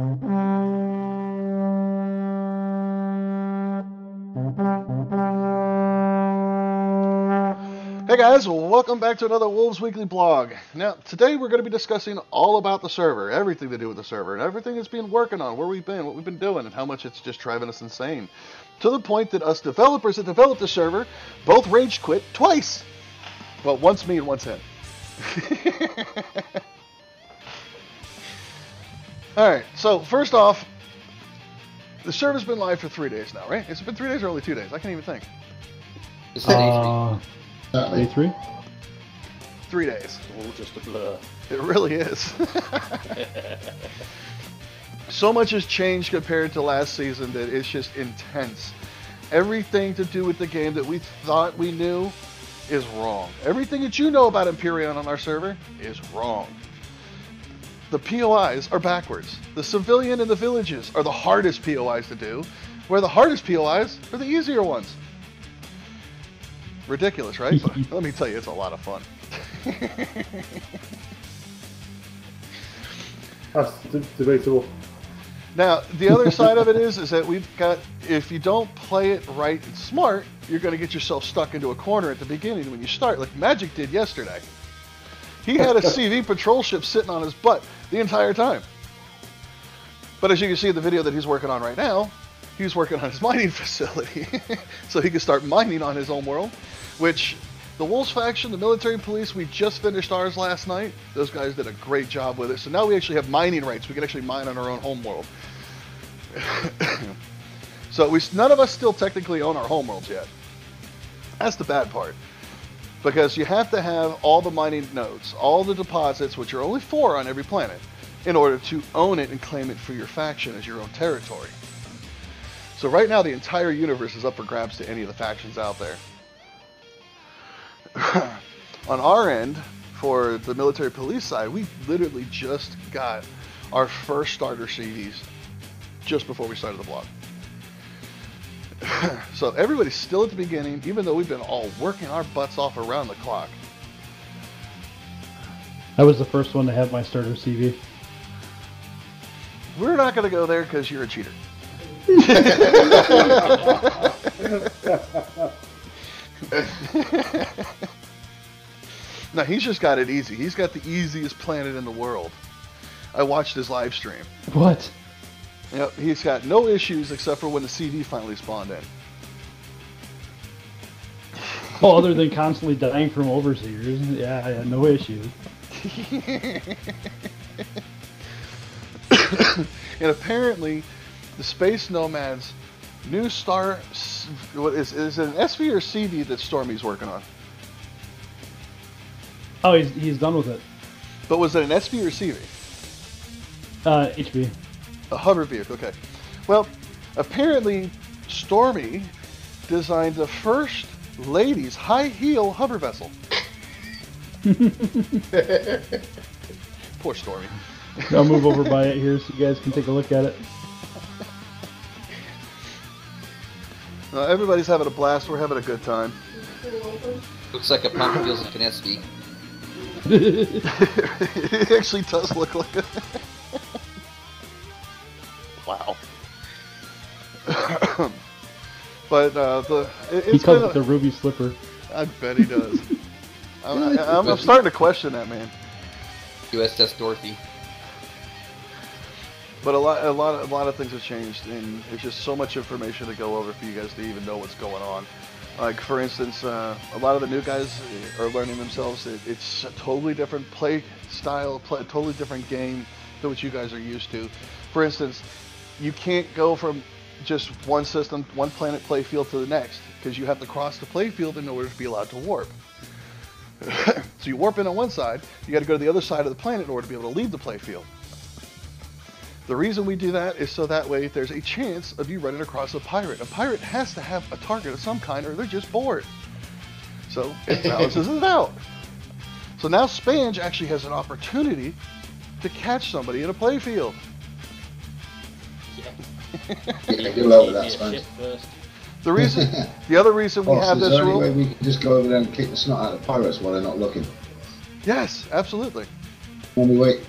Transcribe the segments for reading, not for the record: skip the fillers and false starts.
Hey guys, welcome back to another Wolves Weekly blog. Now, today we're going to be discussing all about the server, everything to do with the server, and everything it's been working on, where we've been, what we've been doing, and how much it's just driving us insane. To the point that us developers that developed the server both rage quit twice. Well, once me and once him. Alright, so first off, the server's been live for 3 days now, right? It's been 3 days or only 2 days? I can't even think. This is day 3. Day 3? 3 days. All just a blur. It really is. So much has changed compared to last season that it's just intense. Everything to do with the game that we thought we knew is wrong. Everything that you know about Empyrean on our server is wrong. The POIs are backwards. The civilian and the villages are the hardest POIs to do, where the hardest POIs are the easier ones. Ridiculous, right? But let me tell you, it's a lot of fun. That's debatable. Now, the other side of it is that we've got, if you don't play it right and smart, you're going to get yourself stuck into a corner at the beginning when you start, like Magic did yesterday. He had a CV patrol ship sitting on his butt the entire time. But as you can see in the video that he's working on right now, he's working on his mining facility so he can start mining on his own world, which the Wolves faction, the military police, we just finished ours last night. Those guys did a great job with it. So now we actually have mining rights. We can actually mine on our own home world. So none of us still technically own our home worlds yet. That's the bad part. Because you have to have all the mining nodes, all the deposits, which are only 4 on every planet, in order to own it and claim it for your faction as your own territory. So right now the entire universe is up for grabs to any of the factions out there. On our end, for the military police side, we literally just got our first starter CVs just before we started the blog. So everybody's still at the beginning, even though we've been all working our butts off around the clock. I was the first one to have my starter CV. We're not going to go there because you're a cheater. No, he's just got it easy. He's got the easiest planet in the world. I watched his live stream. What? Yep, he's got no issues except for when the CD finally spawned in. Well, other than constantly dying from overseers, yeah, I had no issues. And apparently, the Space Nomad's new star, what is it an SV or CD that Stormy's working on? Oh, he's done with it. But was it an SV or CV? HB. A hover vehicle, okay. Well, apparently Stormy designed the first ladies' high heel hover vessel. Poor Stormy. I'll move over by it here so you guys can take a look at it. Everybody's having a blast. We're having a good time. Looks like a pump, feels like an SV. It actually does look like a... Wow. But he calls it the ruby slipper. I bet he does. I'm starting to question that, man. USS Dorothy. But a lot of things have changed, and there's just so much information to go over for you guys to even know what's going on. Like, for instance, a lot of the new guys are learning themselves. It's a totally different play style, a totally different game than what you guys are used to. For instance, you can't go from just one system, one planet play field to the next, because you have to cross the play field in order to be allowed to warp. So you warp in on one side, you got to go to the other side of the planet in order to be able to leave the play field. The reason we do that is so that way there's a chance of you running across a pirate. A pirate has to have a target of some kind or they're just bored. So it balances it out. So now Spange actually has an opportunity to catch somebody in a playfield. Yeah, good luck with that, Spange. The other reason we have this rule. Way we can just go over there and kick the snot out of pirates while they're not looking. Yes, absolutely. When we wait.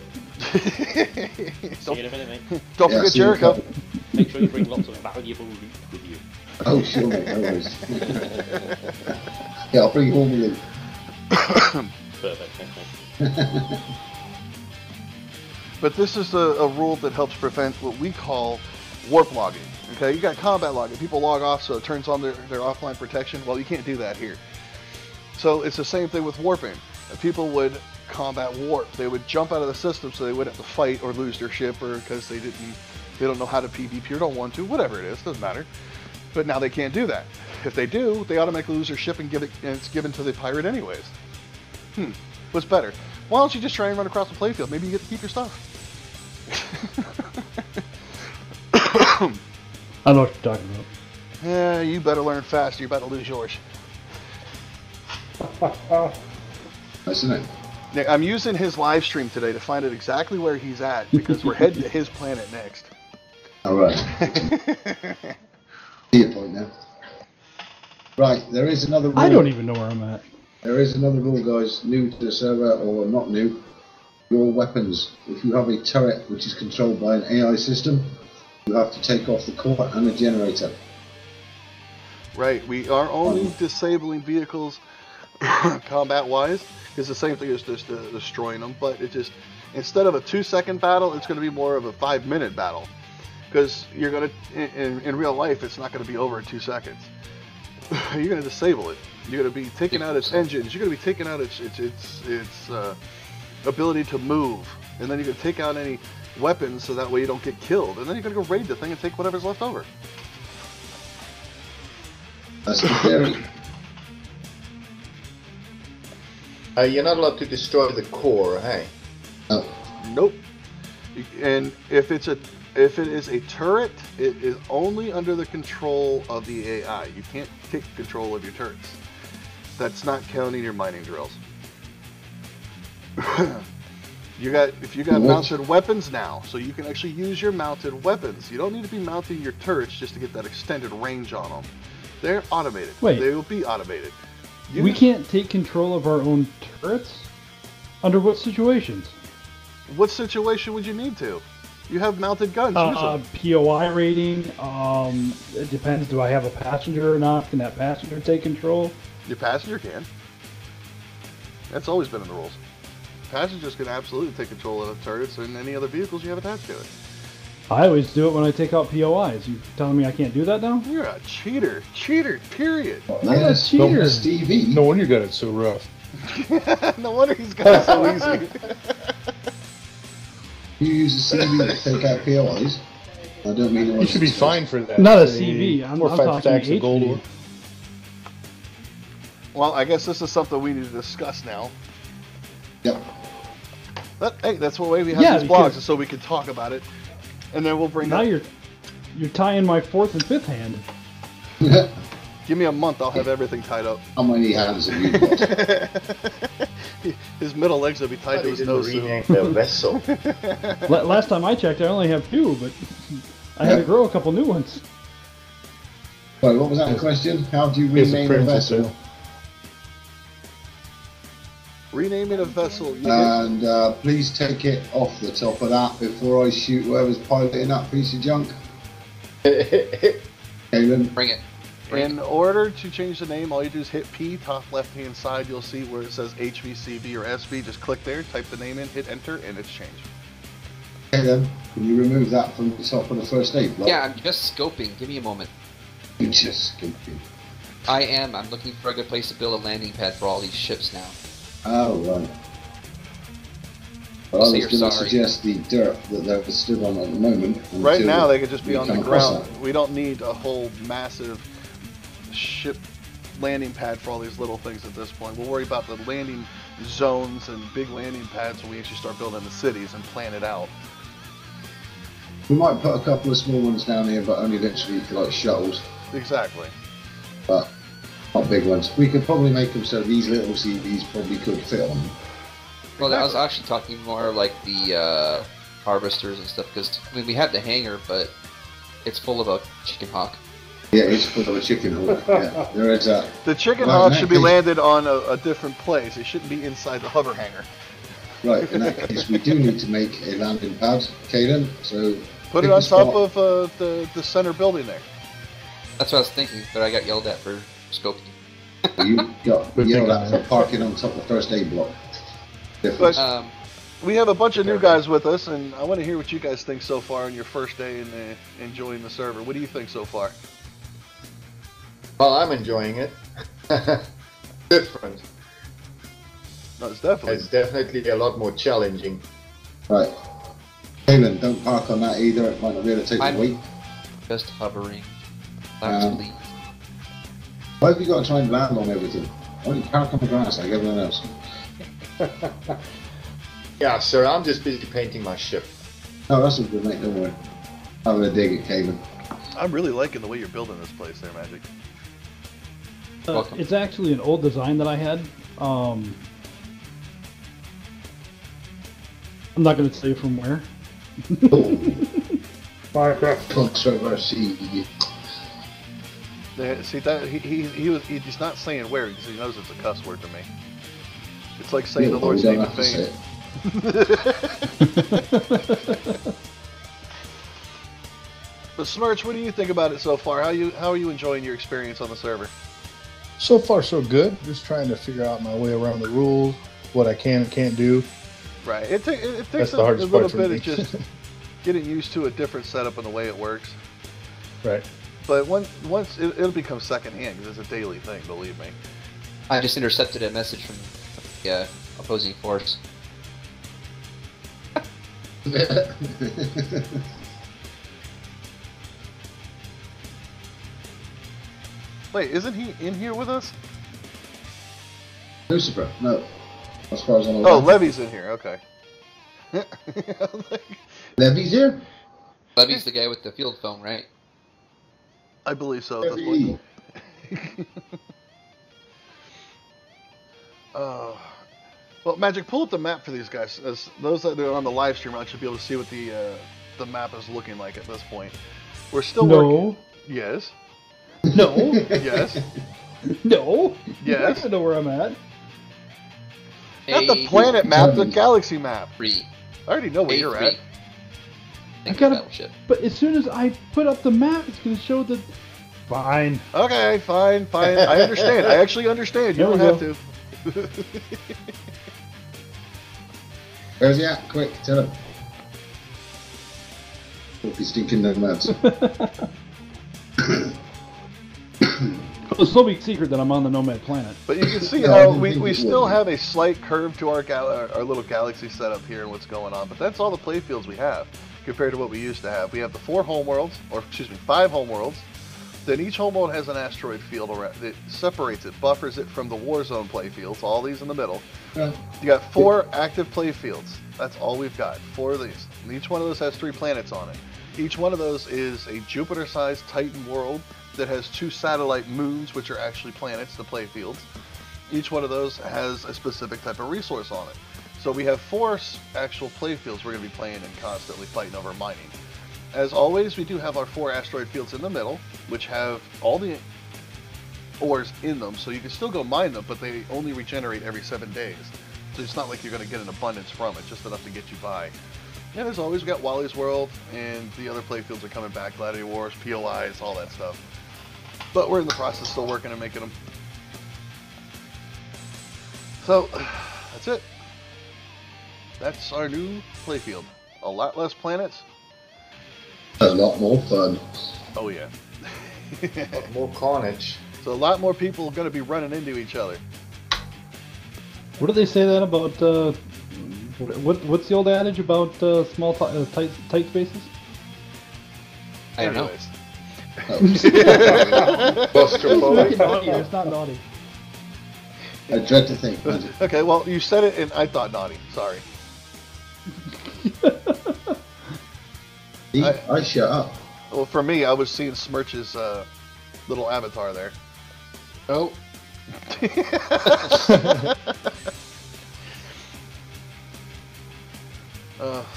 See you in a minute, mate. Don't Yeah, forget see you in a Jericho. couple. Make sure you bring lots of valuable loot with you. Oh, sure, mate, no worries. Yeah, I'll bring you all the loot. Perfect, thanks, mate. But this is a rule that helps prevent what we call warp logging. Okay, you got combat logging. People log off, so it turns on their offline protection. Well, you can't do that here. So it's the same thing with warping. People would combat warp. They would jump out of the system, so they wouldn't have to fight or lose their ship, or because they don't know how to PvP or don't want to. Whatever it is, doesn't matter. But now they can't do that. If they do, they automatically lose their ship and it's given to the pirate anyways. What's better? Why don't you just try and run across the playfield? Maybe you get to keep your stuff. I know what you're talking about. Yeah, you better learn fast. You're about to lose yours. That's it. Nick, I'm using his live stream today to find out exactly where he's at because we're heading to his planet next. All right. See your point now. Right, there is another rule. I don't even know where I'm at. There is another rule, guys, new to the server, or not new. Your weapons. If you have a turret which is controlled by an AI system, you have to take off the core and the generator. Right, we are only disabling vehicles combat-wise. It's the same thing as just destroying them, but it just, instead of a 2-second battle, it's going to be more of a 5-minute battle. Because you're going to, in real life, it's not going to be over in 2 seconds. You're going to disable it. You're going to be taking out its engines. You're going to be taking out its ability to move. And then you're going to take out any weapons so that way you don't get killed. And then you're going to go raid the thing and take whatever's left over. That's the theory. You're not allowed to destroy the core, hey? No. Nope. And if it is a turret, it is only under the control of the AI. You can't take control of your turrets. That's not counting your mining drills. If you got mounted weapons now, so you can actually use your mounted weapons. You don't need to be mounting your turrets just to get that extended range on them. They're automated. Wait. They will be automated. We can't take control of our own turrets? Under what situations? What situation would you need to? You have mounted guns. Use them. POI rating. It depends. Do I have a passenger or not? Can that passenger take control? Your passenger can. That's always been in the rules. Passengers can absolutely take control of turrets and any other vehicles you have attached to it. I always do it when I take out POIs. You telling me I can't do that now? You're a cheater. Cheater, period. Man, cheater. Stevie. No wonder you got it so rough. No wonder he's got it so easy. You use a CV to take out POIs. I don't mean You should be fine for that. Not a Say, CV. I'm 4 or 5 talking stacks of HV. gold. Well, I guess this is something we need to discuss now. Yep. But, hey, that's what way we have these blogs, so we can talk about it. And then we'll bring Now up... you're tying my 4th and 5th hand. Give me a month, I'll have everything tied up. How many hands have you got? His middle legs will be tied to his nose soon. Rename their vessel. Last time I checked, I only have 2, but I had to grow a couple new ones. Sorry, what was that question? How do you It's a rename a princess, vessel? Renaming a vessel. And please take it off the top of that before I shoot whoever's piloting that piece of junk. Kaylin. Bring it. In order to change the name, all you do is hit P, top left-hand side. You'll see where it says HVCV or SV. Just click there, type the name in, hit enter, and it's changed. Okay then, can you remove that from the top of the first aid block? Yeah, I'm just scoping. Give me a moment. You just scoping. I am. I'm looking for a good place to build a landing pad for all these ships now. Oh, right. Well, I Say was you're going to sorry. suggest the dirt that they're stood on at the moment. Right until now, they could just be we on the come across ground. that. We don't need a whole massive ship landing pad for all these little things at this point. We'll worry about the landing zones and big landing pads when we actually start building the cities and plan it out. We might put a couple of small ones down here, but only literally for like shuttles, Exactly. but not big ones. We could probably make them so these little CVs probably could fit on them. Well, I was actually talking more like the harvesters and stuff, because I mean, we have the hangar, but it's full of a chicken hawk. Yeah, it's full of a chicken hawk. Yeah, there is that. The chicken Well, hawk in that should be case- landed on a different place. It shouldn't be inside the hover hangar. Right, in that case, we do need to make a landing pad, Caden. So Put it pick a on top spot. of the center building there. That's what I was thinking, but I got yelled at for scoping. You got Good yelled thinking, at man. for parking on top of the first aid block. But Um, we have a bunch of new guys with us, and I want to hear what you guys think so far on your first day in enjoying the server. What do you think so far? Well, I'm enjoying it. Different. No, it's definitely. It's definitely a lot more challenging. Right. Caden, don't park on that either. It might not be able to take I'm- the weight. just hovering. That's Um, please. Why have you got to try and land on everything? Why don't you park on the grass like everyone else? Yeah, sir, I'm just busy painting my ship. No, that's all good, mate. Don't worry. I'm gonna dig it, Caden. I'm really liking the way you're building this place there, Magic. Welcome. It's actually an old design that I had. I'm not going to say from where. Minecraft. Controversy. See that he's not saying where because he knows it's a cuss word to me. It's like saying Yeah, the Lord's we name don't in have to say vain. it. But Smirch, what do you think about it so far? How are you enjoying your experience on the server? So far, so good. Just trying to figure out my way around the rules, what I can and can't do. Right. It That's takes the a hardest little part for bit me. of just getting used to a different setup and the way it works. Right. But once it'll become secondhand because it's a daily thing. Believe me. I just intercepted a message from the opposing force. Wait, isn't he in here with us? Lucifer, no. As far as I'm aware. Oh, Levy's in here. Okay. Levy's here? Levy's the guy with the field phone, right? I believe so at this Levy. point. Well, Magic, pull up the map for these guys. As those that are on the live stream will actually be able to see what the map is looking like at this point. We're still working. No. Yes. No. Yes. No. Yes. I know where I'm at. Not the planet map, the galaxy map. Free. I already know where you're at. I gotta- Battleship. But as soon as I put up the map, it's going to show the. Fine. Okay, fine. I understand. I actually understand. You There don't we have to. Where's he at? Quick, tell him. Hope he's stinking nomads. It's no big secret that I'm on the Nomad planet. But you can see No, I how didn't we think it still would. have a slight curve to our little galaxy setup here and what's going on. But that's all the playfields we have compared to what we used to have. We have the 4 homeworlds, or excuse me, 5 homeworlds. Then each homeworld has an asteroid field around it, separates it, buffers it from the Warzone playfields. All these in the middle. Yeah. You got 4 active playfields. That's all we've got. 4 of these. And each one of those has 3 planets on it. Each one of those is a Jupiter-sized Titan world that has 2 satellite moons, which are actually planets, the playfields. Each one of those has a specific type of resource on it. So we have 4 actual playfields we're going to be playing and constantly fighting over mining. As always, we do have our 4 asteroid fields in the middle, which have all the ores in them, so you can still go mine them, but they only regenerate every 7 days. So it's not like you're going to get an abundance from it, just enough to get you by. And as always, we got Wally's World, and the other playfields are coming back, Gladiator Wars, POIs, all that stuff. But we're in the process, still working on making them. So, that's it. That's our new playfield. A lot less planets. A lot more fun. Oh yeah. More carnage. So a lot more people are going to be running into each other. What do they say that about? What's the old adage about small tight spaces? I don't know. Anyways. Claustrophobic. Naughty, it's not naughty. I dread to think, man. Okay, well, you said it and I thought naughty. Sorry. See, I shut up. Well, for me, I was seeing Smirch's little avatar there. Oh,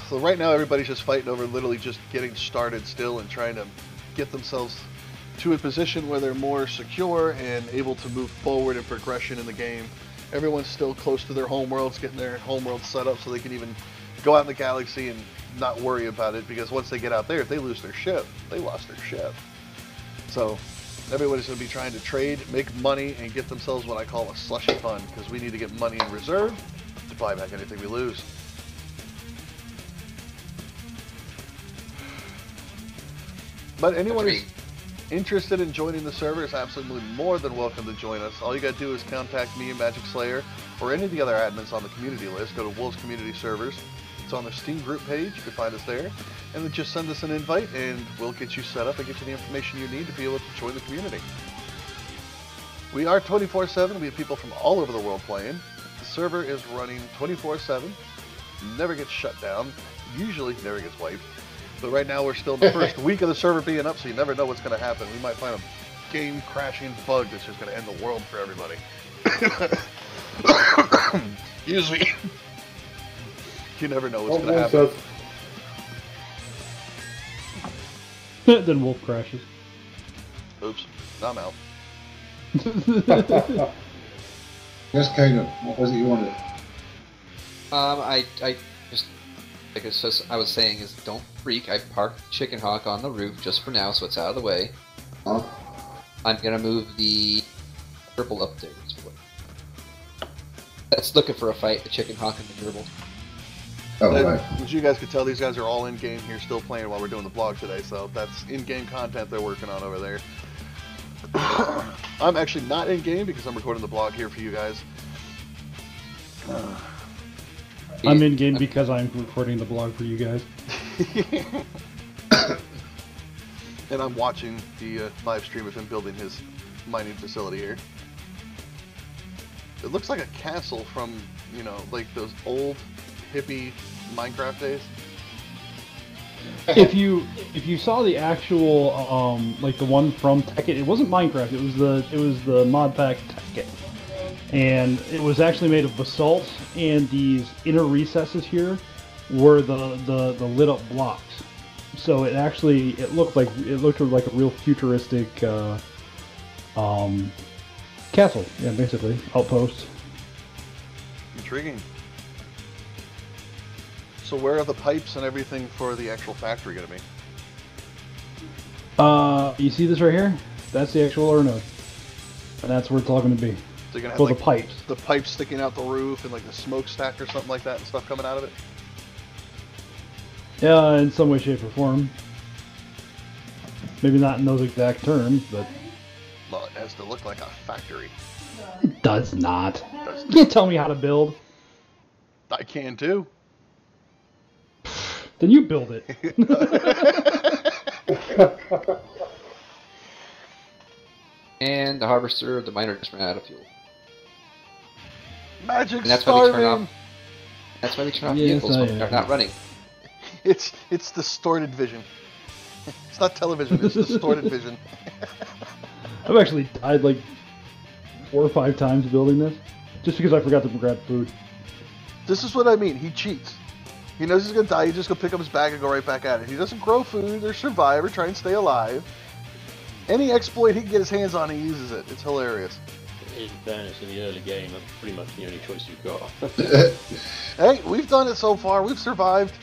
So right now, everybody's just fighting over literally just getting started still and trying to get themselves to a position where they're more secure and able to move forward in progression in the game everyone's still close to their home worlds, getting their home world set up so they can even go out in the galaxy and not worry about it, because once they get out there, if they lose their ship, they lost their ship. So everybody's going to be trying to trade, make money, and get themselves what I call a slushy fund, because we need to get money in reserve to buy back anything we lose. But anyone who's interested in joining the server is absolutely more than welcome to join us. All you got to do is contact me and Magic Slayer or any of the other admins on the community list. Go to Wolves Community Servers. It's on the Steam group page. You can find us there. And then just send us an invite and we'll get you set up and get you the information you need to be able to join the community. We are 24/7. We have people from all over the world playing. The server is running 24/7. Never gets shut down. Usually never gets wiped. But right now we're still in the first week of the server being up, so you never know what's going to happen. We might find a game-crashing bug that's just going to end the world for everybody. Usually, you never know what's going to happen. Then Wolf crashes. Oops, I'm out. Yes, Kaden, what was it you wanted? I just, like I was saying, is don't freak. I parked Chicken Hawk on the roof just for now, so it's out of the way. Huh? I'm gonna move the gerbil up there. That's looking for a fight, the Chicken Hawk and the gerbil. Oh, right. As you guys can tell, these guys are all in game here, still playing while we're doing the vlog today. So that's in-game content they're working on over there. I'm actually not in game because I'm recording the vlog here for you guys. I'm in game because I'm recording the vlog for you guys. And I'm watching the live stream of him building his mining facility here. It looks like a castle from, you know, like those old hippie Minecraft days. If you saw the actual like the one from Tekkit, it wasn't Minecraft. It was the mod pack Tekkit, and it was actually made of basalt. And these inner recesses here were the lit up blocks. So it looked like a real futuristic castle. Yeah, basically outpost. Intriguing. So where are the pipes and everything for the actual factory going to be? You see this right here? That's the actual ore node, and that's where it's all going to be. So you're going to have For like, the pipes. the pipes sticking out the roof and like the smokestack or something like that and stuff coming out of it? Yeah, in some way, shape, or form. Maybe not in those exact terms, but Well, it has to look like a factory. it does not. You can't tell me how to build. I can too. Then you build it. And the harvester of the miner just ran out of fuel. Magic And that's why we turn starving! off. That's why we turn off Yes, vehicles when I they're am. not running. It's distorted vision. It's not television, it's distorted vision. I've actually died like 4 or 5 times building this, just because I forgot to grab food. This is what I mean, he cheats. He knows he's gonna die, he just go pick up his bag and go right back at it. He doesn't grow food or survive or try and stay alive. Any exploit he can get his hands on, he uses it. It's hilarious. In fairness, in the early game, that's pretty much the only choice you've got. Hey, we've done it so far, we've survived.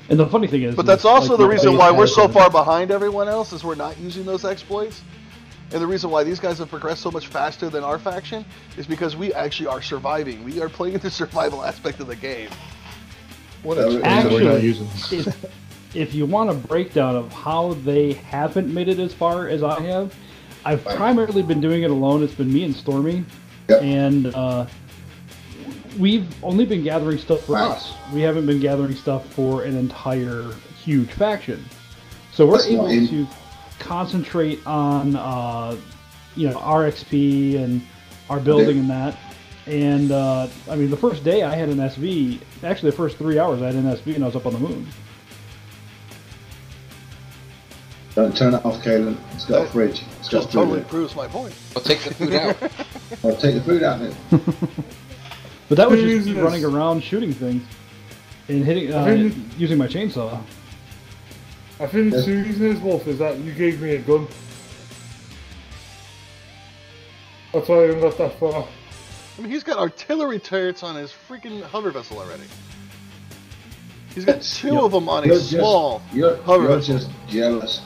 And the funny thing is, But that's also the reason why we're so far. far behind everyone else, is we're not using those exploits. And the reason why these guys have progressed so much faster than our faction is because we actually are surviving. We are playing the survival aspect of the game. What Actually, we're not using. if you want a breakdown of how they haven't made it as far as I have, I've primarily been doing it alone. It's been me and Stormy, Yep. and we've only been gathering stuff for Wow. us. We haven't been gathering stuff for an entire huge faction. So we're That's able fine. to concentrate on our XP and our building and that. And I mean, the first day I had an SV. Actually, the first 3 hours I had an SV, and I was up on the moon. Don't turn it off, Kaden. It's got a fridge. It's got Just food totally in it. proves my point. Well, take the food out. I'll take the food out of it. But that was just Jesus. me running around shooting things and hitting, using my chainsaw. I think Yes. the reason is, Wolf, is that you gave me a gun. That's why I haven't got that far. I mean, he's got artillery turrets on his freaking hover vessel already. He's got two of them on a small hover vessel. You're just jealous.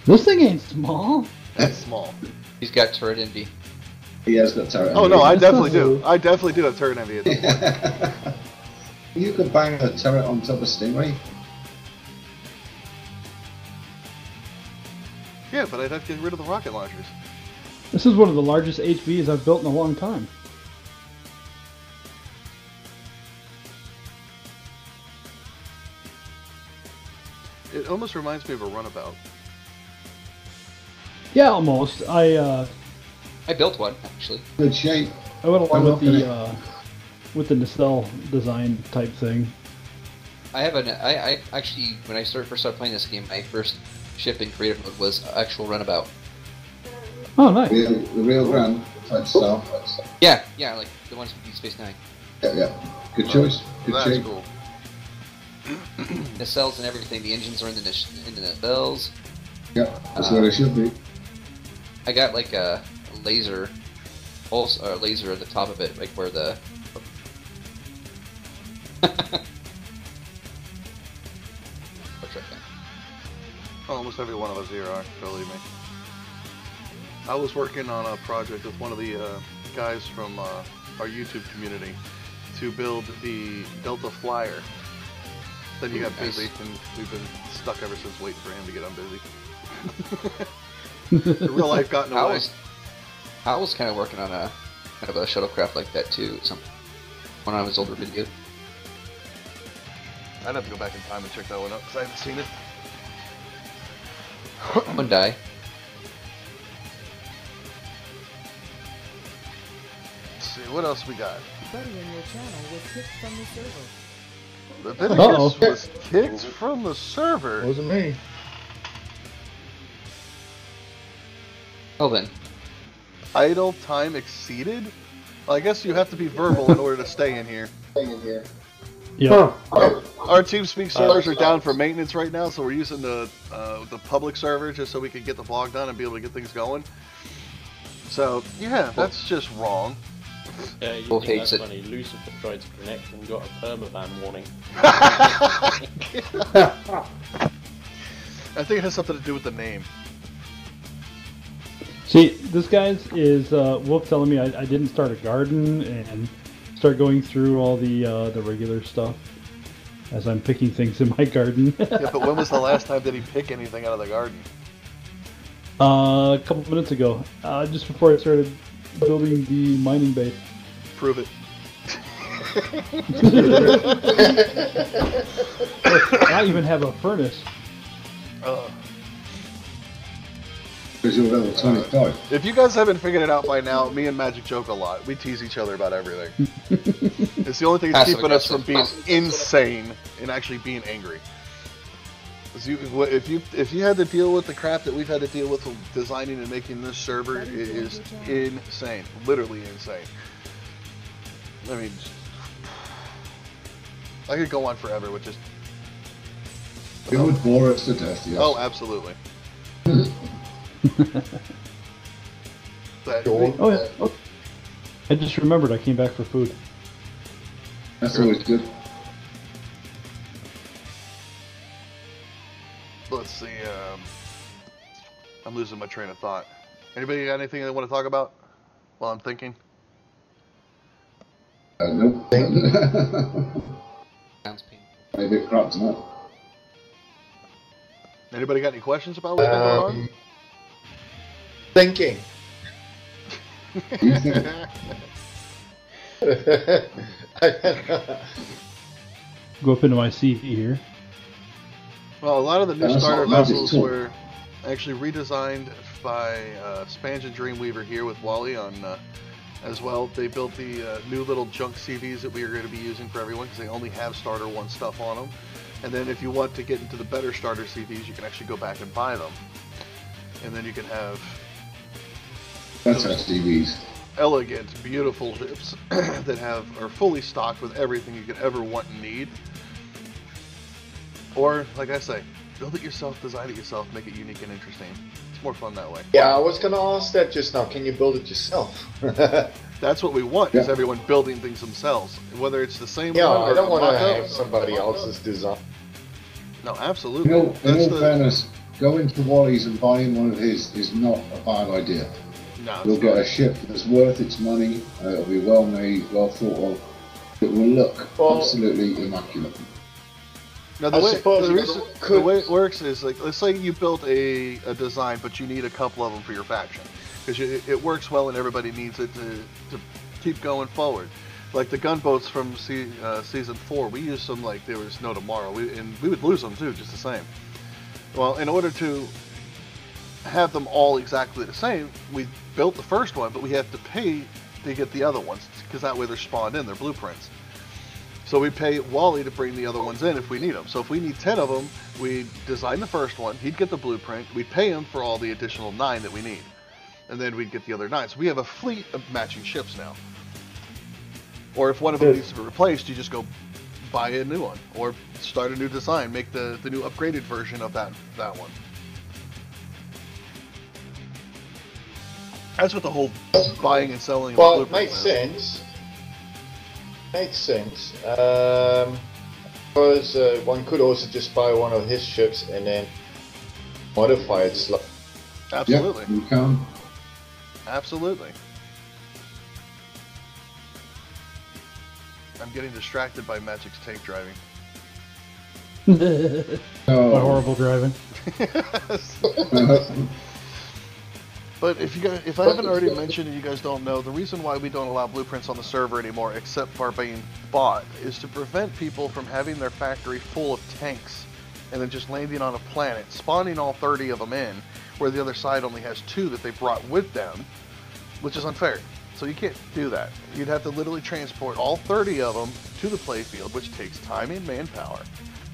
This thing ain't small. That's small. He's got turret envy. He has got turret. Oh no, I definitely do. I definitely do have turret envy. At this point. You could bang a turret on top of Stingray. Yeah, but I'd have to get rid of the rocket launchers. This is one of the largest HVs I've built in a long time. It almost reminds me of a runabout. Yeah, almost. I built one actually. Good shape. went along I'm with looking with the nacelle design type thing. I have I actually, when I first started playing this game, my first ship in creative mode was actual runabout. Oh, nice. The real grand type style. Yeah, like the ones from Deep Space Nine. Yeah. Good choice. Good That's shape. cool. The cells and everything. The engines are in the bells. Yeah, that's where they should be. I got like a laser pulse or laser at the top of it, like where the. Almost every one of us here are, believe me. I was working on a project with one of the guys from our YouTube community to build the Delta Flyer. Then you got busy, and we've been stuck ever since waiting for him to get unbusy. The real life got in the way. I was kind of working on a kind of a shuttlecraft like that too. One of his older videos. I'd have to go back in time and check that one out because I haven't seen it. One die. Let's see, what else we got? Buddy in your channel was kicked from the server. Leviticus was kicked from the server. Wasn't me. Well then. Idle time exceeded? Well, I guess you have to be verbal in order to stay in here. Yeah. Our TeamSpeak servers are down for maintenance right now, so we're using the public server just so we can get the vlog done and be able to get things going. So, yeah, that's just wrong. Yeah, you Both think hates that's it. funny. Lucifer tried to connect and got a permaban warning. I think it has something to do with the name. See, this guy's is Wolf telling me I didn't start a garden and start going through all the regular stuff as I'm picking things in my garden. Yeah, but when was the last time did he pick anything out of the garden? A couple minutes ago, just before I started building the mining base. Prove it. I even have a furnace. Because you're level 25. If you guys haven't figured it out by now, me and Magic joke a lot. We tease each other about everything. It's the only thing that's keeping us from being insane and actually being angry. If you had to deal with the crap that we've had to deal with designing and making this server, it is insane. Literally insane. I mean, I could go on forever with just... It would bore us to death, yes. Oh, absolutely. But Oh yeah. Oh. I just remembered I came back for food. That's always good. let's see. I'm losing my train of thought. Anybody got anything they want to talk about while I'm thinking? Nope. Sounds painful. Maybe it crap tonight. Anybody got any questions about what's been going on? Thinking. Go up into my CV here. Well, a lot of the new That's starter not magic, vessels too. were actually redesigned by Spanja Dreamweaver here with Wally on as well. They built the new little junk CVs that we are going to be using for everyone because they only have starter 1 stuff on them. And then if you want to get into the better starter CVs, you can actually go back and buy them. And then you can have That's STVs. elegant, beautiful ships that are fully stocked with everything you could ever want and need. Or, like I say, build it yourself, design it yourself, make it unique and interesting. It's more fun that way. Yeah, I was gonna ask that just now. Can you build it yourself? That's what we want, is Yeah. everyone building things themselves. Whether it's the same Yeah, one or I don't a want to mock-up. have somebody else's design. No, In absolutely. all That's the... fairness, going to Wally's and buying one of his is not a bad idea. No, You'll it's get not. a ship that's worth its money. It'll be well made, well thought of. It will look absolutely immaculate. Now, I suppose you the could- way it works is, like, let's say you built a design, but you need a couple of them for your faction. Because it works well and everybody needs it to keep going forward. Like the gunboats from Season 4, we used them like there was no tomorrow. And we would lose them too, just the same. Well, in order to have them all exactly the same, we built the first one, but we have to pay to get the other ones, because that way they're spawned in, they're blueprints. So we pay Wally to bring the other ones in if we need them. So if we need 10 of them, we design the first one, he'd get the blueprint, we'd pay him for all the additional 9 that we need. And then we'd get the other 9. So we have a fleet of matching ships now. Or if one of them needs to be replaced, you just go buy a new one. Or start a new design, make the new upgraded version of that one. That's what the whole buying and selling of Well, the it blueprints makes is. sense. Makes sense. Because one could also just buy one of his ships and then modify it slightly. Absolutely. Yeah, you can. Absolutely. I'm getting distracted by Magic's tank driving. My Oh. horrible driving. But if I haven't already mentioned and you guys don't know, the reason why we don't allow blueprints on the server anymore, except for being bought, is to prevent people from having their factory full of tanks and then just landing on a planet, spawning all 30 of them in, where the other side only has 2 that they brought with them, which is unfair. So you can't do that. You'd have to literally transport all 30 of them to the playfield, which takes time and manpower.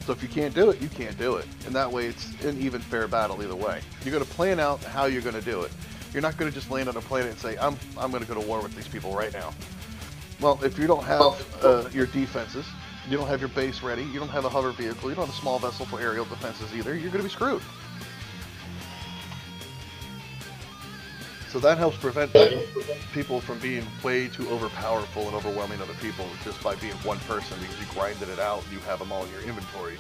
So if you can't do it, you can't do it. And that way it's an even fair battle either way. You're going to plan out how you're going to do it. You're not going to just land on a planet and say, I'm going to go to war with these people right now. Well, if you don't have your defenses, you don't have your base ready, you don't have a hover vehicle, you don't have a small vessel for aerial defenses either, you're going to be screwed. So that helps prevent people from being way too overpowerful and overwhelming other people just by being one person, because you grinded it out and you have them all in your inventory.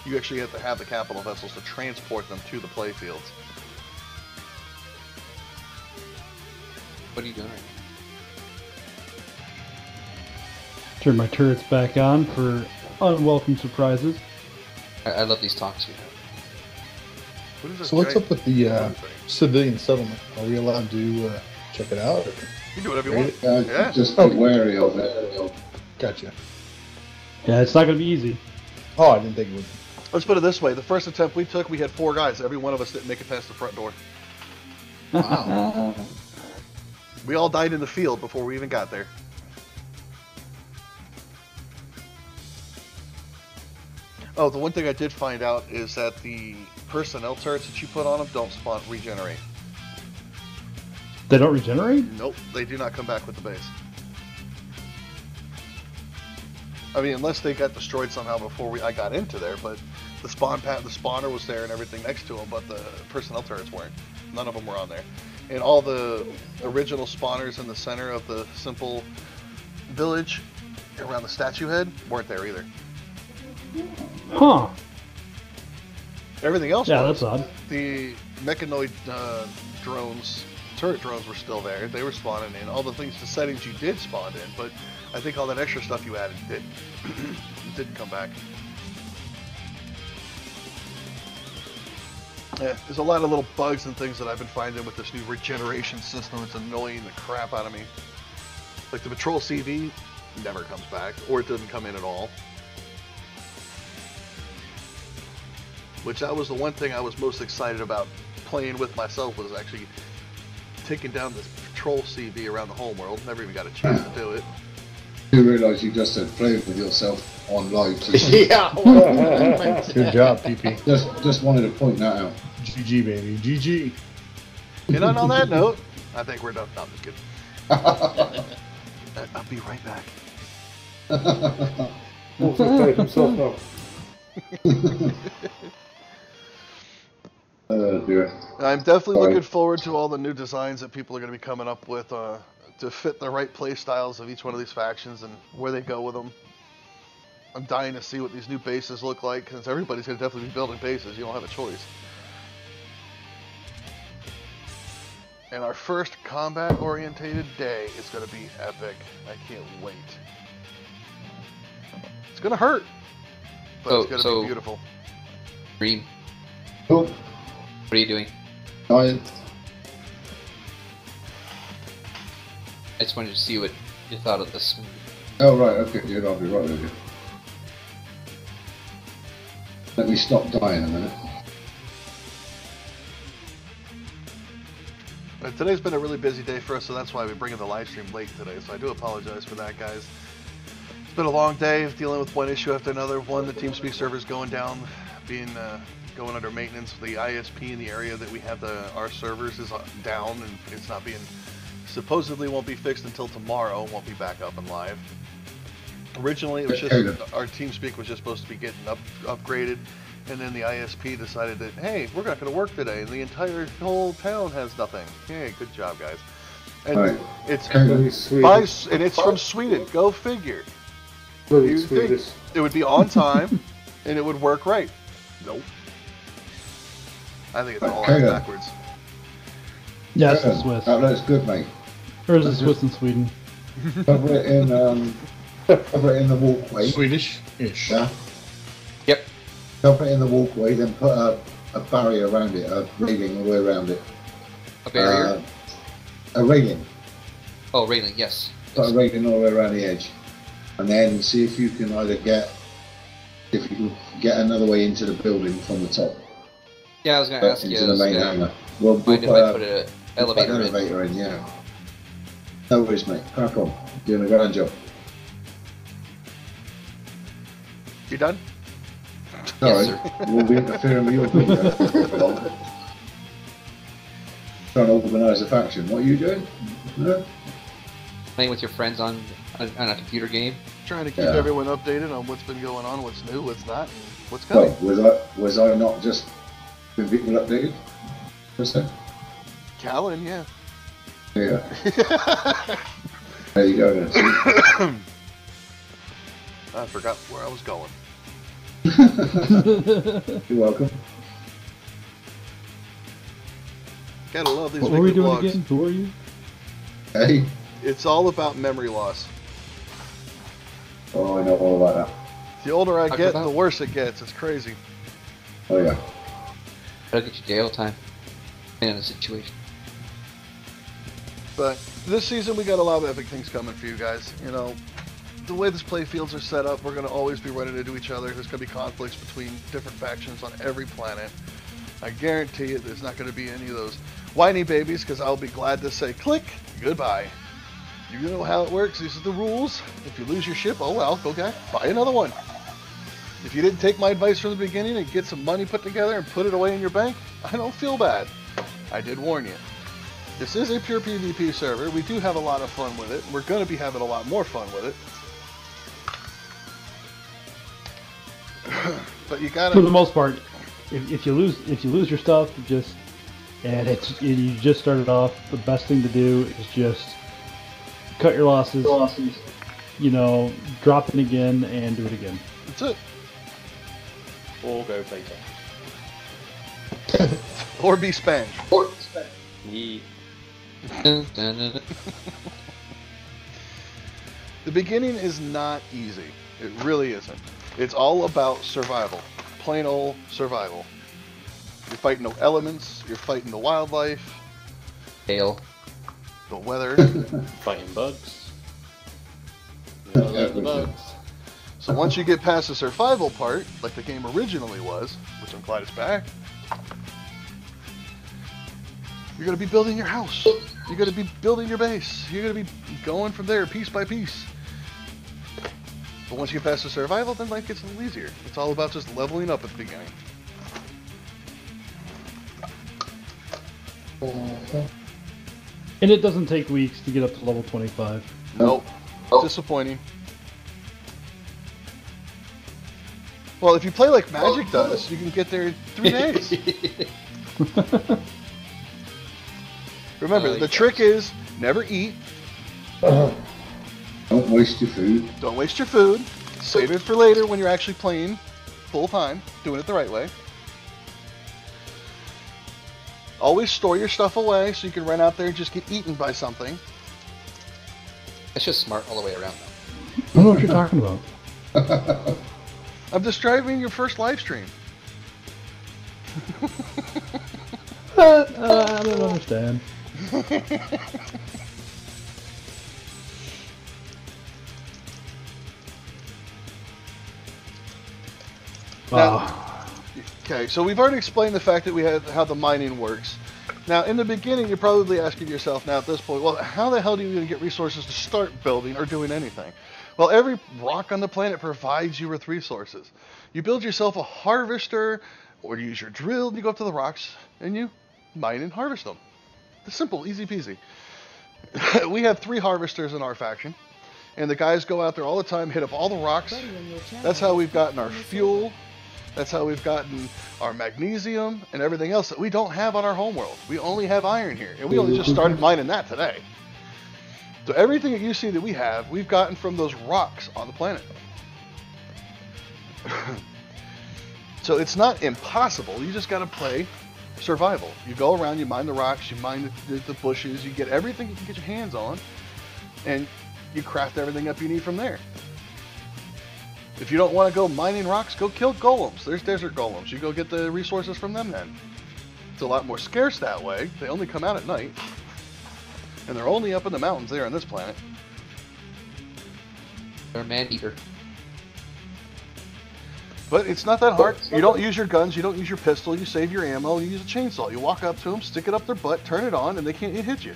You actually have to have the capital vessels to transport them to the playfields. What are you doing? Turn my turrets back on for unwelcome surprises. I love these talks we have. What is this So what's giant up with the thing? civilian settlement? Are we allowed to check it out? Or? You do whatever you want. Yeah. Just be wary of it. Gotcha. Yeah, it's not going to be easy. Oh, I didn't think it would. Let's put it this way. The first attempt we took, we had 4 guys. Every one of us didn't make it past the front door. Wow. We all died in the field before we even got there. Oh, the one thing I did find out is that the personnel turrets that you put on them don't spawn regenerate. They don't regenerate? Nope, they do not come back with the base. I mean, unless they got destroyed somehow before I got into there, but the spawner was there and everything next to them, but the personnel turrets weren't. None of them were on there. And all the original spawners in the center of the simple village around the statue head weren't there either. Huh. Everything else Yeah, was. that's odd. The mechanoid drones, turret drones were still there. They were spawning in. All the things, the settings you did spawn in, but I think all that extra stuff you added didn't. Didn't come back. Yeah, there's a lot of little bugs and things that I've been finding with this new regeneration system. It's annoying the crap out of me. Like the patrol CV never comes back, or it doesn't come in at all. Which that was the one thing I was most excited about playing with myself, was actually taking down this patrol CV around the homeworld. Never even got a chance to do it. You realise you just had played with yourself on live. Yeah. Good job, PP. Just wanted to point that out. GG, baby. GG. And on that note, I think we're done. No, I'm just kidding. I'll be right back. Wants to take himself out. Dear. I'm definitely Sorry. looking forward to all the new designs that people are going to be coming up with to fit the right play styles of each one of these factions and where they go with them. I'm dying to see what these new bases look like, because everybody's going to definitely be building bases. You don't have a choice. And our first combat-orientated day is going to be epic. I can't wait. It's going to hurt, but it's going to be beautiful. Dream. Oh, What are you doing? I just wanted to see what you thought of this. Oh, right, okay, yeah, I'll be right with you. Let me stop dying a minute. Today's been a really busy day for us, so that's why we're bringing the live stream late today, so I do apologize for that, guys. It's been a long day of dealing with one issue after another. One, the TeamSpeak server's going down, going under maintenance. The ISP in the area that we have our servers is down, and it's not being... supposedly won't be fixed until tomorrow, won't be back up and live. Originally, it was just our TeamSpeak was just supposed to be getting upgraded, and then the ISP decided that, hey, we're not going to work today, and the whole town has nothing. Hey, good job, guys. And Right. it's Sweden. and it's from Sweden. Go figure. Bloody You think Swedish. it would be on time, and it would work right. Nope. I think it's all Okay, then. backwards. Yeah, it's the Swiss. That looks good, mate. Or is it Swiss and Sweden? Cover it in the walkway. Swedish-ish. Yeah. Yep. Cover it in the walkway, then put a barrier around it, a railing all the way around it. A barrier? A railing. Oh, railing, yes. Put a railing all the way around the edge. And then see if you can get another way into the building from the top. Yeah, I was going to ask you. Into the main hangar. We'll Mind if I put an elevator in? elevator in, yeah. No worries, mate. Crack on. Doing a grand job. You done? Yes, Sorry, we'll be interfering with your video for long. Trying to organise a faction. What are you doing? No? Playing with your friends on a computer game? Trying to keep Yeah. everyone updated on what's been going on, what's new, what's not, and what's coming. Well, was I not just been people updated? What's that? Callan, yeah. Yeah. There you go then. See? I forgot where I was going. You're welcome. Gotta love these What were we weekly doing vlogs. again? Who are you? Hey. It's all about memory loss. Oh, I know all about that. The older I Talk get, about- the worse it gets. It's crazy. Oh yeah. That'll get you jail time. In a situation. But this season, we got a lot of epic things coming for you guys. You know, the way this play fields are set up, we're going to always be running into each other. There's going to be conflicts between different factions on every planet. I guarantee you there's not going to be any of those whiny babies, because I'll be glad to say, click, goodbye. You know how it works. These are the rules. If you lose your ship, oh well, okay, buy another one. If you didn't take my advice from the beginning and get some money put together and put it away in your bank, I don't feel bad. I did warn you. This is a pure PvP server. We do have a lot of fun with it. We're going to be having a lot more fun with it. But you gotta... For the most part, if you lose your stuff, you just started off, the best thing to do is just cut your losses. You know, drop it again and do it again. That's it. Or go beta. Or be spanked. Ye. Dun, dun, dun, dun. The beginning is not easy. It really isn't. It's all about survival. Plain old survival. You're fighting the elements, you're fighting the wildlife, Hail. the weather. Fighting bugs. You gotta love the bugs. So once you get past the survival part, like the game originally was, which I'm glad it's back, you're going to be building your house. You're going to be building your base. You're going to be going from there piece by piece. But once you get past the survival, then life gets a little easier. It's all about just leveling up at the beginning. And it doesn't take weeks to get up to level 25. Nope. Disappointing. Well, if you play like Magic does, you can get there in 3 days. Remember, the trick is never eat, Don't waste your food. Don't waste your food. Save it for later when you're actually playing full time, doing it the right way. Always store your stuff away so you can run out there and just get eaten by something. That's just smart all the way around, though. I don't know what you're talking about. I'm describing your first live stream. I don't understand. Okay, so we've already explained the fact that we had how the mining works. Now, in the beginning, you're probably asking yourself now at this point, well, how the hell do you even get resources to start building or doing anything? Well, every rock on the planet provides you with resources. You build yourself a harvester, or you use your drill, and you go up to the rocks, and you mine and harvest them. It's simple, easy peasy. We have 3 harvesters in our faction, and the guys go out there all the time, hit up all the rocks. That's how we've gotten our fuel. That's how we've gotten our magnesium and everything else that we don't have on our homeworld. We only have iron here, and we only just started mining that today. So everything that you see that we have, we've gotten from those rocks on the planet. So it's not impossible. You just got to play survival. You go around, you mine the rocks, you mine the bushes, you get everything you can get your hands on, and you craft everything up you need from there. If you don't want to go mining rocks, go kill golems. There's desert golems. You go get the resources from them then. It's a lot more scarce that way. They only come out at night. And they're only up in the mountains there on this planet. They're a man-eater. But it's not that hard. You don't use your guns, you don't use your pistol, you save your ammo, you use a chainsaw. You walk up to them, stick it up their butt, turn it on, and they can't hit you.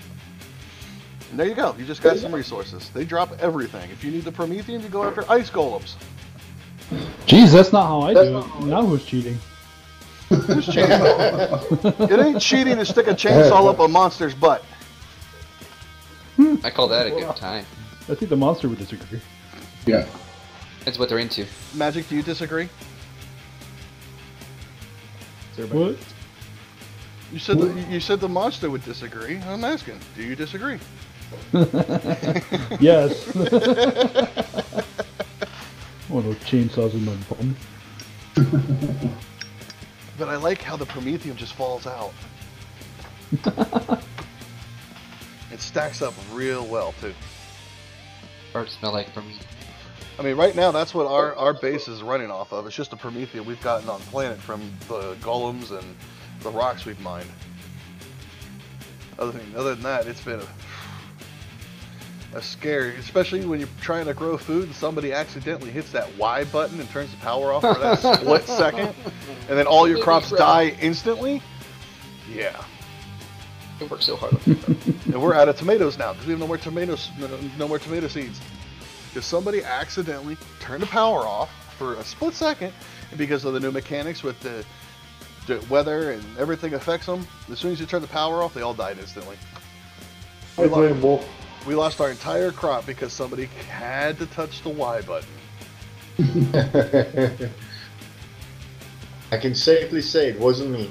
And there you go. You just got some resources. They drop everything. If you need the Promethean, you go after ice golems. Jeez, that's not how I do it. Now who's cheating? Who's cheating? It ain't cheating to stick a chainsaw up a monster's butt. I call that a good time. I think the monster would disagree. Yeah. That's what they're into. Magic, do you disagree? What? You said the monster would disagree. I'm asking, do you disagree? Yes. One of those chainsaws in my bum. But I like how the Prometheum just falls out. It stacks up real well too. Or smell like for me. I mean, right now that's what our base is running off of. It's just a Prometheum we've gotten on planet from the golems and the rocks we've mined. Other than that, it's been a scare, especially when you're trying to grow food and somebody accidentally hits that Y button and turns the power off for that split second, and then all your crops die instantly. Yeah. It works so hard on me. And we're out of tomatoes now because we have no more tomato seeds. Because somebody accidentally turned the power off for a split second, and because of the new mechanics with the weather and everything affects them, as soon as you turn the power off, they all died instantly. We lost our entire crop because somebody had to touch the Y button. I can safely say it wasn't me.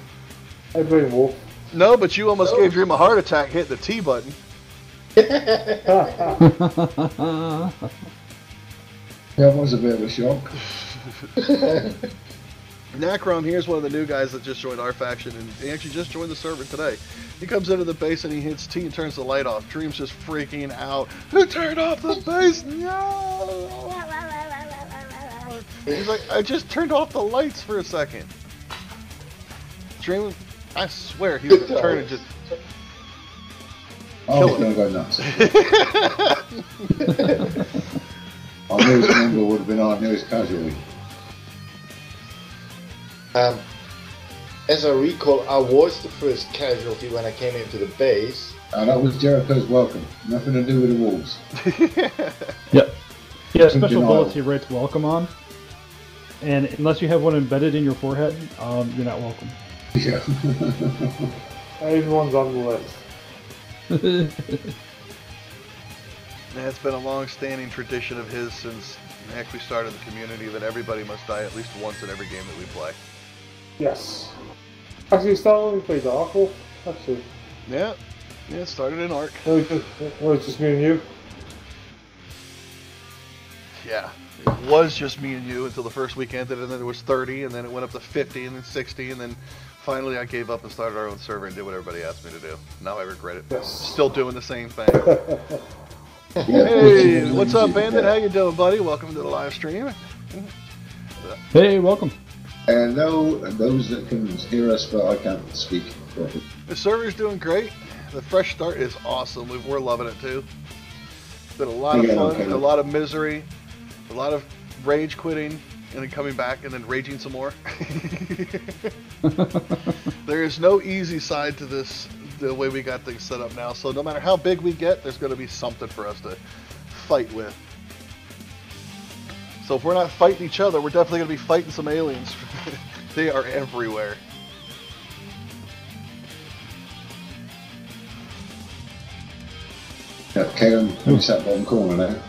I blame Wolf. No, but you almost gave Dream a heart attack hitting the T button. That was a bit of a shock. Nacron here is one of the new guys that just joined our faction, and he actually just joined the server today. He comes into the base and he hits T and turns the light off. Dream's just freaking out. Who turned off the base? No! He's like, I just turned off the lights for a second. Dream, I swear he was going to turn and just Oh, he's going to go nuts. Our newest member would have been our newest casualty. As I recall, I was the first casualty when I came into the base. And that was Jericho's welcome. Nothing to do with the wolves. Yep. Yeah, special Denial. bullets he writes welcome on. And unless you have one embedded in your forehead, you're not welcome. Yeah. Everyone's on the list. It's been a long-standing tradition of his since heck we started the community that everybody must die at least once in every game that we play. Yes. Actually, it's not only played awful. Actually, Yeah, it started in Ark. it was just me and you. Yeah. It was just me and you until the first week ended, and then there was 30, and then it went up to 50, and then 60, and then finally I gave up and started our own server and did what everybody asked me to do. Now I regret it. Yes. Still doing the same thing. Hey, what's up, Bandit? How you doing, buddy? Welcome to the live stream. Hey, welcome. Hello, and those that can hear us, but I can't speak. The server's doing great. The fresh start is awesome. We're loving it too. It's been a lot of fun, a lot of misery, a lot of rage quitting, and then coming back and then raging some more. There is no easy side to this, the way we got things set up now. So no matter how big we get, there's going to be something for us to fight with. So if we're not fighting each other, we're definitely going to be fighting some aliens. They are everywhere. Yeah, Karen, finish that bottom corner now.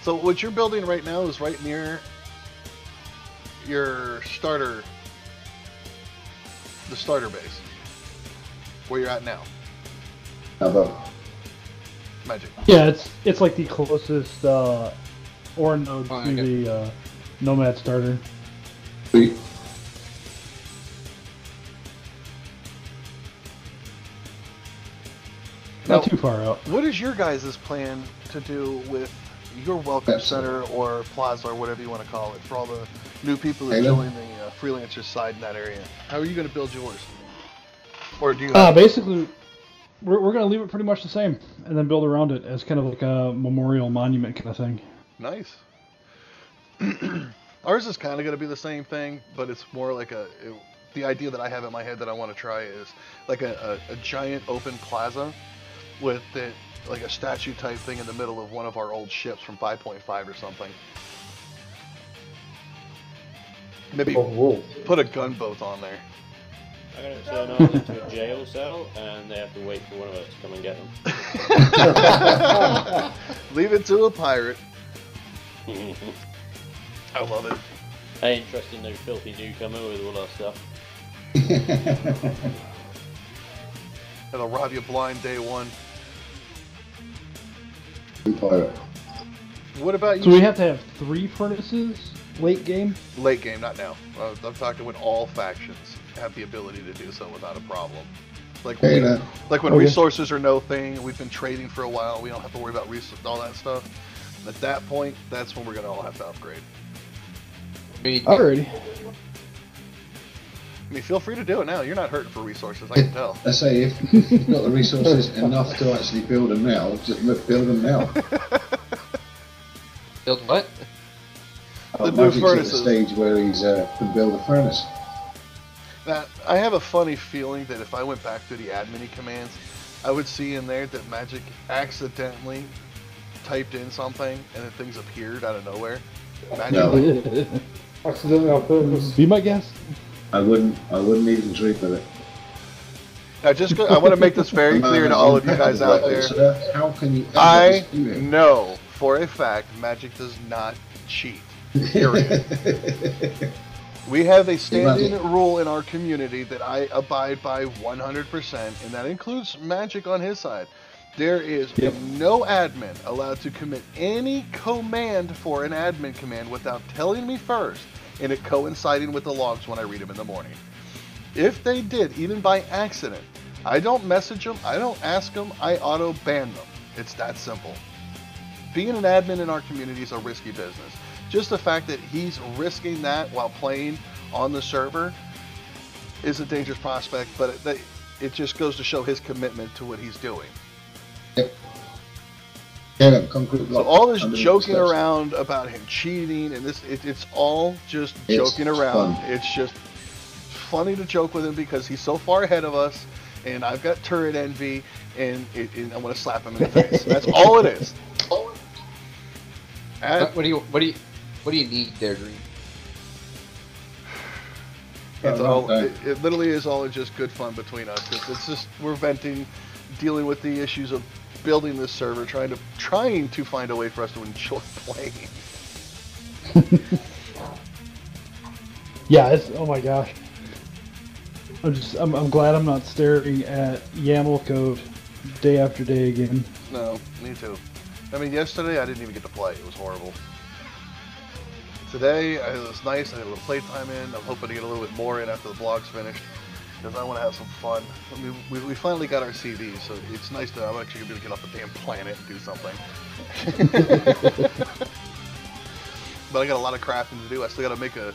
So what you're building right now is right near your starter, the starter base, where you're at now. How about? Magic. Yeah, it's like the closest ore node to okay. the Nomad starter. Sweet. Not too far out. What is your guys' plan to do with your welcome center or plaza or whatever you want to call it for all the new people that join the freelancer side in that area? How are you going to build yours? Or do you? Basically, we're going to leave it pretty much the same and then build around it as kind of like a memorial monument kind of thing. Nice. Ours is kind of going to be the same thing, but it's more like the idea that I have in my head that I want to try is like a giant open plaza with it, like a statue type thing in the middle of one of our old ships from 5.5 or something. Maybe put a gunboat on there. I'm going to turn ours into a jail cell, and they have to wait for one of us to come and get them. Leave it to a pirate. I love it. I ain't trusting no filthy newcomer with all our stuff. And I'll rob you blind day one. Pirate. What about you? So we have to have 3 furnaces late game? Late game, not now. I'm talking when all factions have the ability to do so without a problem. Like when resources are no thing, and we've been trading for a while, we don't have to worry about all that stuff. At that point, that's when we're going to all have to upgrade. Alrighty. I mean, feel free to do it now. You're not hurting for resources, I can tell. I say, if you've got the resources enough to actually build them now, just build them now. Build what? The new furnaces. At the stage where he's can build a furnace. Now, I have a funny feeling that if I went back through the admin commands, I would see in there that Magic accidentally typed in something and then things appeared out of nowhere. No. Accidentally on purpose. Be my guest. I wouldn't even dream of it. Now, I want to make this very clear to all of you guys out there. How can you? I know for a fact Magic does not cheat. Period. We have a standing rule in our community that I abide by 100%, and that includes Magic on his side. There is no admin allowed to commit any command for an admin command without telling me first, and it coinciding with the logs when I read them in the morning. If they did, even by accident, I don't message them, I don't ask them, I auto-ban them. It's that simple. Being an admin in our community is a risky business. Just the fact that he's risking that while playing on the server is a dangerous prospect, but it just goes to show his commitment to what he's doing. So all this joking around about him cheating and it's all just joking around. It's just funny to joke with him because he's so far ahead of us, and I've got turret envy, and I want to slap him in the face. That's all it is. What do you need there, Dream? It's all. It literally is all just good fun between us. It's just we're venting, dealing with the issues of building this server, trying to find a way for us to enjoy playing. Yeah, oh my gosh. I'm glad I'm not staring at YAML code day after day again. No, me too. I mean, yesterday I didn't even get to play. It was horrible. Today it was nice. I had a little playtime in. I'm hoping to get a little bit more in after the blog's finished because I want to have some fun. I mean, we finally got our CDs, so it's nice that I'm actually going to get off the damn planet and do something. But I got a lot of crafting to do. I still got to make a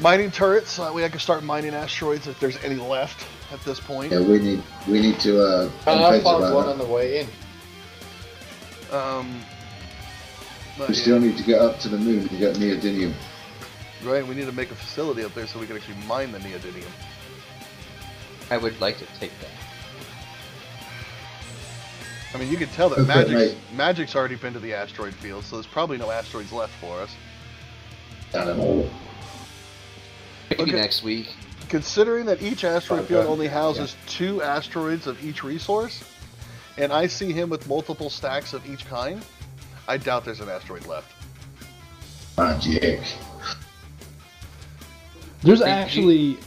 mining turret so that way I can start mining asteroids if there's any left at this point. Yeah, we need to. I found one on the way in. We still need to get up to the moon to get neodymium. Right, we need to make a facility up there so we can actually mine the neodymium. I would like to take that. I mean, you can tell that Okay, Magic's already been to the asteroid field, so there's probably no asteroids left for us. Down them all. Maybe next week. Considering that each asteroid field only houses 2 asteroids of each resource, and I see him with multiple stacks of each kind, I doubt there's an asteroid left. Magic. There's actually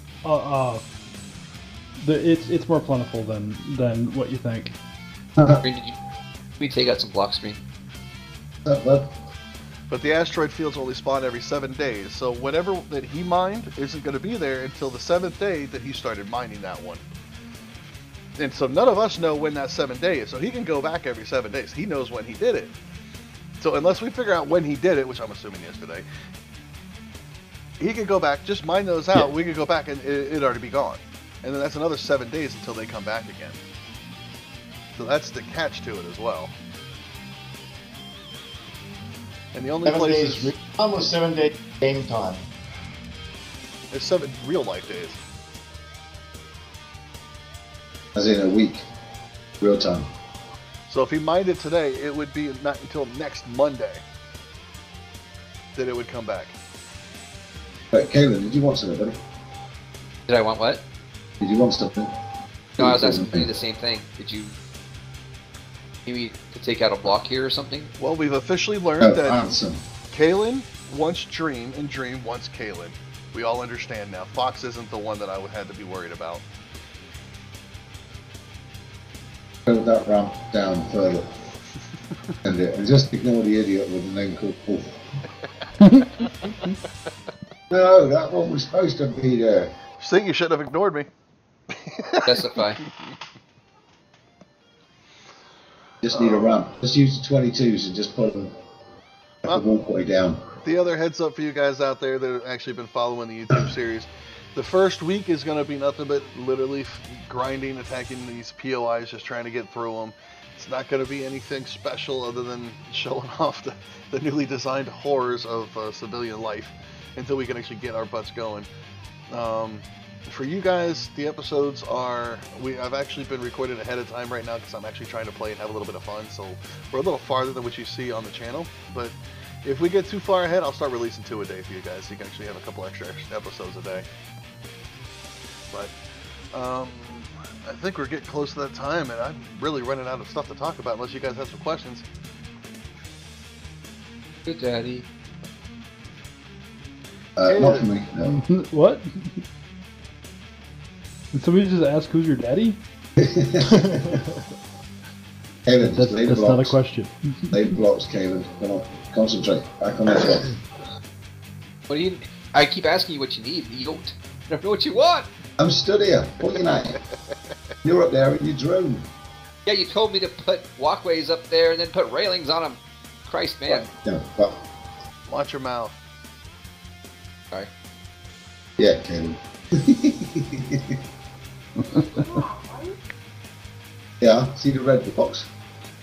it's more plentiful than what you think. Did we take out some block screen? But the asteroid fields only spawn every 7 days, so whatever that he mined isn't going to be there until the 7th day that he started mining that one. And so none of us know when that 7th day is, so he can go back every 7 days. He knows when he did it. So unless we figure out when he did it, which I'm assuming yesterday, he can go back, just mine those out, we can go back and it'd already be gone. And then that's another 7 days until they come back again. So that's the catch to it as well. And the only 7 place days, almost 7 days game time. there's 7 real life days. As in a week. Real time. So if he mined it today, it would be not until next Monday that it would come back. Right, Kaylin, did you want something, buddy? Did I want what? Did you want something? No, I was asking you the same thing. Did you maybe to take out a block here or something? Well, we've officially learned that Ansem. Kaylin wants Dream and Dream wants Kaylin. We all understand now. Fox isn't the one that I would had to be worried about. Build that ramp down further. And just ignore the idiot with the name called Wolf. No, that one was supposed to be there. Think you shouldn't have ignored me. Specify. Just need a ramp. Just use the 22s and just put them the walkway down. The other heads up for you guys out there that have actually been following the YouTube series, the first week is going to be nothing but literally grinding, attacking these POIs, just trying to get through them. It's not going to be anything special other than showing off the newly designed horrors of civilian life until we can actually get our butts going. For you guys, the episodes are, I've actually been recorded ahead of time right now because I'm actually trying to play and have a little bit of fun, so we're a little farther than what you see on the channel, but if we get too far ahead, I'll start releasing 2 a day for you guys, so you can actually have a couple extra episodes a day. But, I think we're getting close to that time, and I'm really running out of stuff to talk about unless you guys have some questions. Good daddy. Not for me, no. What? Did somebody just ask who's your daddy? Kaylin, That's lay the not a blocks. question. Lay the blocks, Kaylin. Come on, concentrate. Back on that block. What do you? I keep asking you what you need. You don't know what you want. I'm stood here. What you at? You're up there in your drone. Yeah, you told me to put walkways up there and then put railings on them. Christ, man. No, but Watch your mouth. Sorry. yeah, Kaylin. Yeah, see the red box.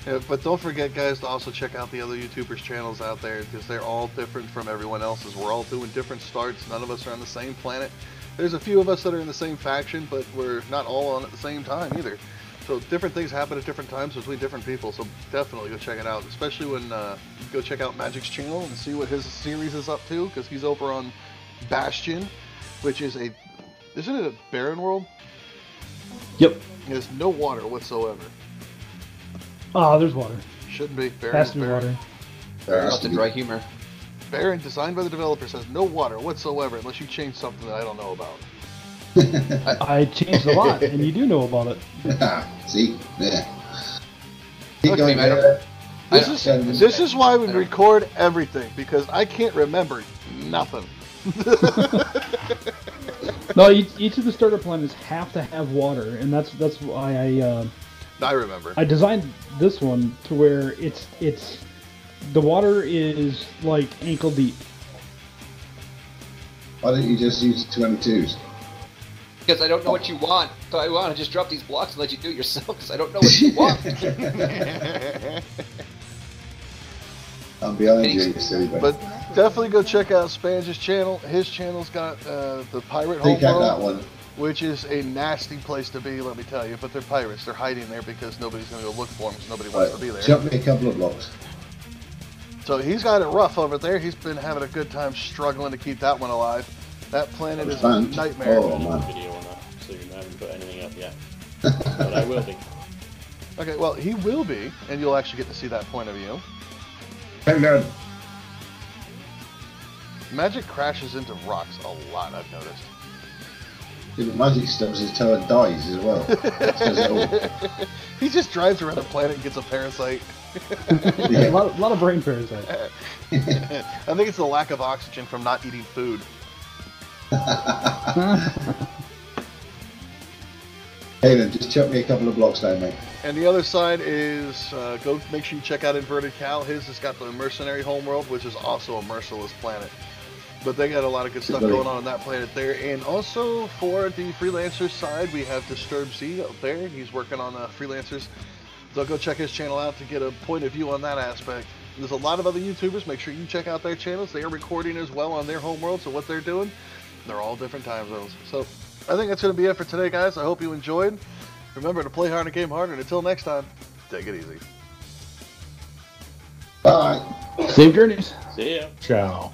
Yeah, but don't forget, guys, to also check out the other YouTubers' channels out there because they're all different from everyone else's. We're all doing different starts. None of us are on the same planet. There's a few of us that are in the same faction, but we're not all on at the same time either. So different things happen at different times between different people. So definitely go check it out, especially when you go check out Magic's channel and see what his series is up to because he's over on Bastion, which is isn't it a barren world? Yep. There's no water whatsoever. Ah, there's water. Shouldn't be. Barren Has is to be barren. water. There has Lots to of be. dry humor. Barren, designed by the developers, has no water whatsoever unless you change something that I don't know about. I changed a lot, and you do know about it. See? Yeah. Keep Okay, going, man, Gator. This is why we record everything, because I can't remember nothing. No, each of the starter planets have to have water, and that's why I remember. I designed this one to where it's the water is like ankle deep. Why don't you just use 22s? Because I don't know what you want. So I want to just drop these blocks and let you do it yourself, because I don't know what you want. I'm behind you, you silly bit. But definitely go check out Spange's channel. His channel's got the pirate Take out that homeworld, one. which is a nasty place to be, let me tell you. But they're pirates. They're hiding there because nobody's going to go look for them because nobody wants to be there. Jump me a couple of blocks. So he's got it rough over there. He's been having a good time struggling to keep that one alive. That planet is a nightmare. Oh, man. Video on that, so I haven't put anything up yet. But I will be. Okay, well, he will be, and you'll actually get to see that point of view. Hang on. Magic crashes into rocks a lot, I've noticed. Yeah, but magic stabs his toe and dies as well. That says it all. He just drives around the planet and gets a parasite. A lot of brain parasites. I think it's the lack of oxygen from not eating food. Hey then, just chuck me a couple of blocks down, mate. And the other side is, go make sure you check out Inverted Cow. His has got the Mercenary Homeworld, which is also a merciless planet. But they got a lot of good stuff going on that planet there. And also for the freelancers side, we have Disturbed Z out there. He's working on freelancers. So go check his channel out to get a point of view on that aspect. There's a lot of other YouTubers. Make sure you check out their channels. They are recording as well on their homeworld. So what they're doing, they're all different time zones. So I think that's going to be it for today, guys. I hope you enjoyed. Remember to play hard and game harder. And until next time, take it easy. Bye. Safe journeys. See ya. Ciao.